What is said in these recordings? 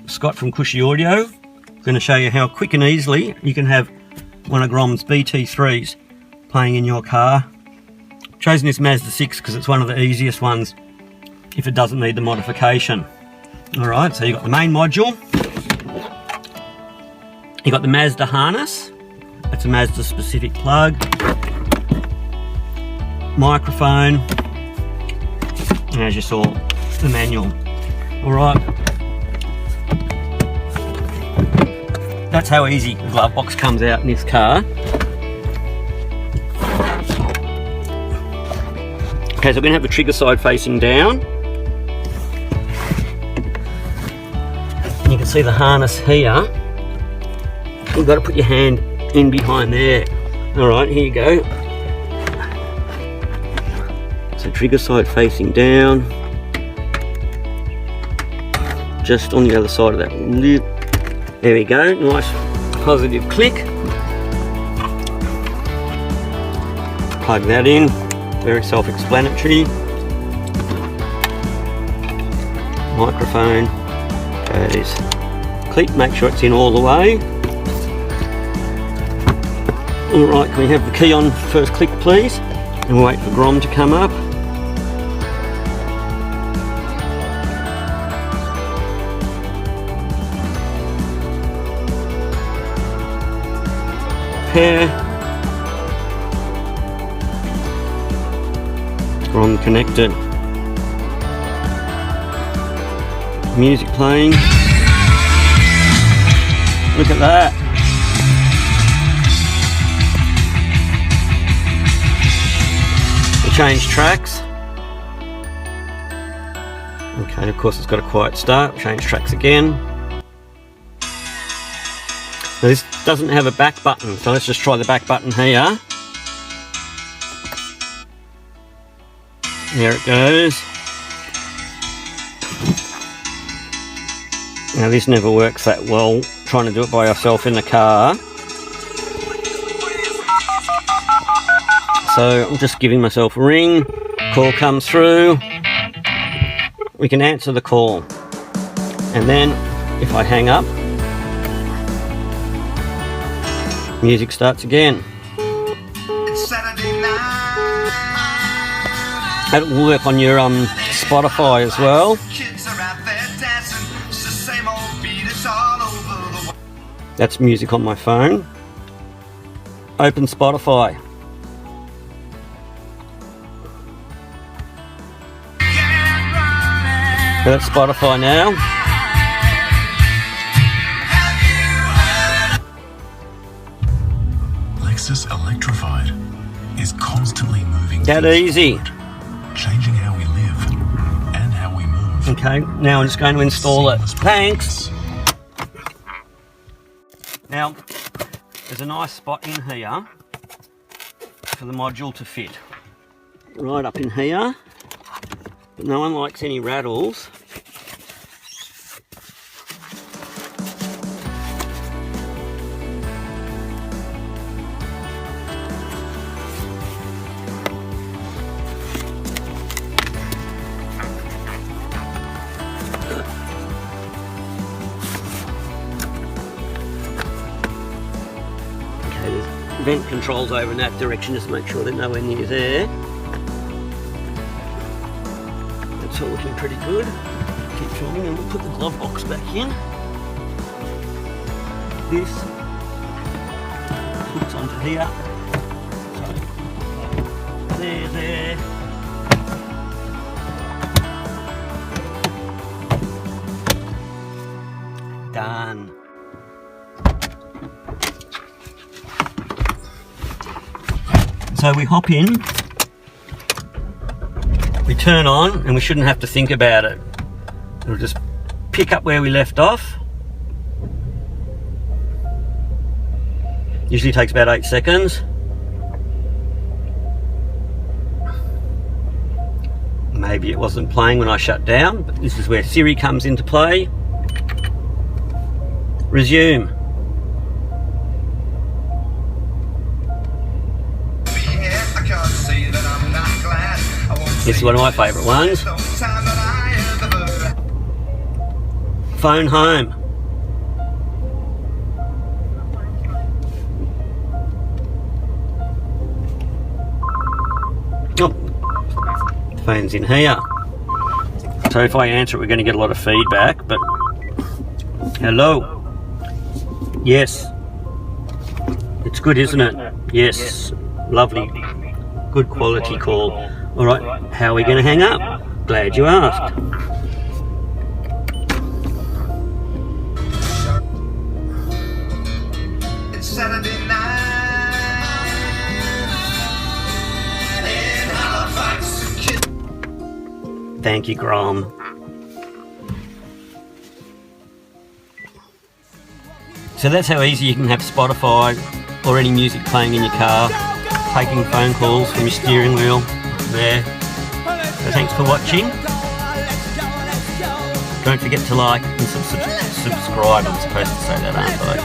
Scott from Cushy Audio. I'm going to show you how quick and easily you can have one of Groms BT3s playing in your car. I've chosen this Mazda 6 because it's one of the easiest ones if it doesn't need the modification. Alright, so you've got the main module, you've got the Mazda harness, that's a Mazda specific plug, microphone, and as you saw, the manual. Alright, that's how easy the glove box comes out in this car. Okay, so we're going to have the trigger side facing down. You can see the harness here. You've got to put your hand in behind there. Alright, here you go. So trigger side facing down. Just on the other side of that lid. There we go, nice positive click. Plug that in, very self-explanatory. Microphone goes click, make sure it's in all the way. Alright, can we have the key on first click please? And we'll wait for GROM to come up. Pair. GROM connected. Music playing. Look at that. We change tracks. Okay, of course it's got a quiet start. Change tracks again. Now this doesn't have a back button, so let's just try the back button here. There it goes. Now this never works that well, trying to do it by yourself in the car. So I'm just giving myself a ring, call comes through, we can answer the call. And then if I hang up, music starts again. That will work on your Spotify as well. That's music on my phone. Open Spotify. That's Spotify now. Electrified is constantly moving. That easy. Changing how we live and how we move. Okay, now I'm just going to install it. Thanks. Now, there's a nice spot in here for the module to fit. Right up in here. But no one likes any rattles. Vent controls over in that direction, just make sure they're nowhere near there. That's all looking pretty good. Keep filming and we'll put the glove box back in. This hooks onto here. So, there. Done. So we hop in, we turn on, and we shouldn't have to think about it. We'll just pick up where we left off. Usually takes about 8 seconds. Maybe it wasn't playing when I shut down, but this is where Siri comes into play. Resume. This is one of my favourite ones. phone home. Oh, the phone's in here. So if I answer it, we're going to get a lot of feedback, but hello. Yes. It's good, isn't it? Yes. Lovely. Good quality call. All right, how are we going to hang up? Glad you asked. It's Saturday night in Halifax. Thank you, Grom. So that's how easy you can have Spotify or any music playing in your car, taking phone calls from your steering wheel there. So thanks for watching. Don't forget to like and subscribe. I'm supposed to say that, aren't I?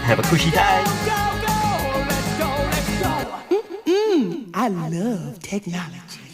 Have a cushy day. I love technology.